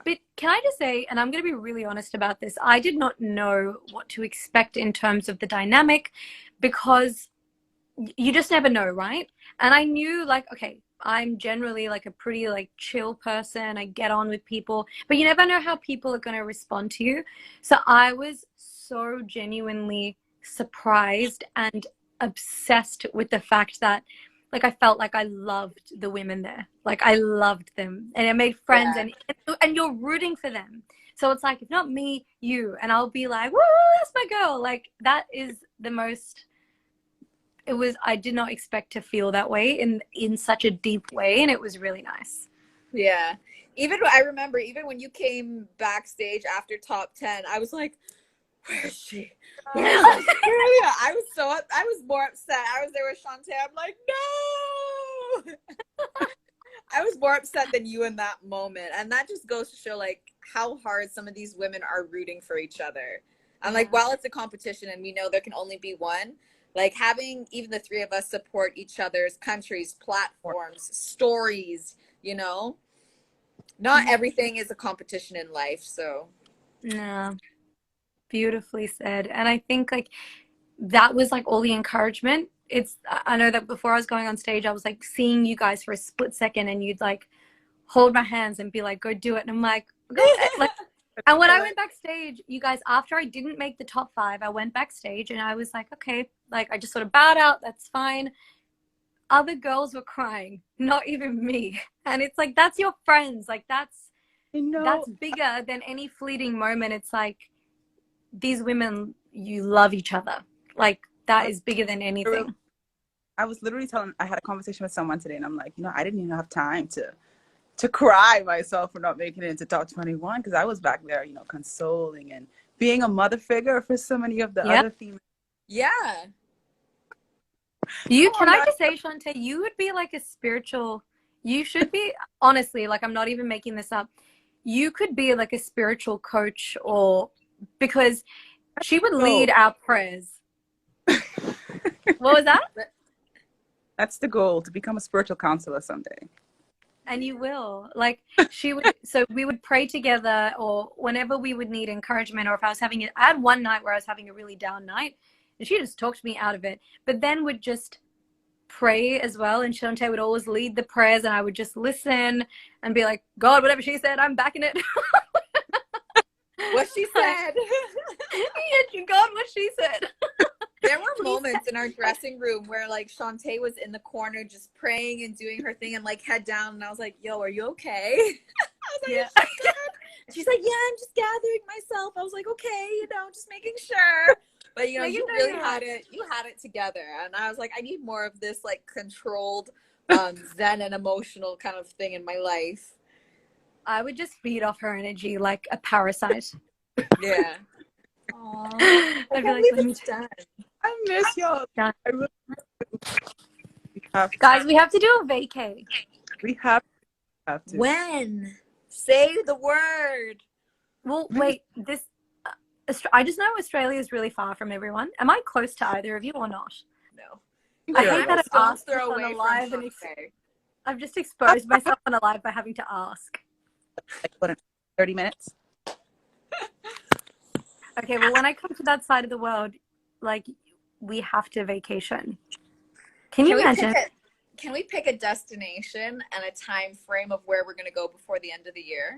But can I just say, and I'm going to be really honest about this, I did not know what to expect in terms of the dynamic, because you just never know, right? And I knew, like, okay, I'm generally like a pretty like chill person. I get on with people, but you never know how people are going to respond to you. So I was so genuinely surprised and obsessed with the fact that, like, I felt like I loved the women there. Like, I loved them, and I made friends, Yeah. and you're rooting for them. So it's like, if not me, you, and I'll be like, woo, that's my girl. Like, that is the most, it was, I did not expect to feel that way in such a deep way, and it was really nice. Yeah. Even I remember, even when you came backstage after top 10, I was like, where is she? Where is Australia? I was more upset. I was there with Shauntae. I'm like, no. I was more upset than you in that moment. And that just goes to show like how hard some of these women are rooting for each other. And like, while it's a competition and we know there can only be one, like having even the three of us support each other's countries, platforms, stories, you know, not everything is a competition in life. So No, beautifully said. And I think like that was like all the encouragement. I know that before I was going on stage, I was like seeing you guys for a split second, and you'd like hold my hands and be like, go do it. And I'm like, go. Like, and when I went backstage, you guys, after I didn't make the top 5, I went backstage and I was like, okay, like I just sort of bowed out. That's fine. Other girls were crying, not even me. And it's like, that's your friends. Like that's bigger than any fleeting moment. It's like, these women, you love each other. Like, that is bigger than anything. I was literally I had a conversation with someone today, and I'm like, I didn't even have time to cry myself for not making it into top 21, because I was back there, consoling and being a mother figure for so many of the other females. Yeah. Can I just say, Shauntae, you would be like a spiritual, you should be, honestly, like, I'm not even making this up. You could be like a spiritual coach, or because she would lead our prayers. What was that? That's the goal, to become a spiritual counselor someday. And you will. Like, she would, so we would pray together, or whenever we would need encouragement, or if I was having I had one night where I was having a really down night, and she just talked me out of it, but then would just pray as well. And Shauntae would always lead the prayers, and I would just listen and be like, God, whatever she said, I'm backing it. What she said. Yeah, God, what she said. There were moments in our dressing room where like Shauntae was in the corner just praying and doing her thing and like head down, and I was like, yo, are you okay? I was like, yeah. She's like, yeah, I'm just gathering myself. I was like, okay, just making sure. But you really had it together, and I was like, I need more of this like controlled zen and emotional kind of thing in my life. I would just feed off her energy like a parasite. Yeah. Aww. I'd be like, let me done. I miss y'all. Guys, we have to do a vacay. We have to. When? Say the word. Well, wait, I just know Australia is really far from everyone. Am I close to either of you or not? No. I hate that I've asked throw on away a live, from I've just exposed myself on a live by having to ask. Like, what, 30 minutes? Okay, well, when I come to that side of the world, like, we have to vacation. Can you imagine? Can we pick a destination and a time frame of where we're going to go before the end of the year?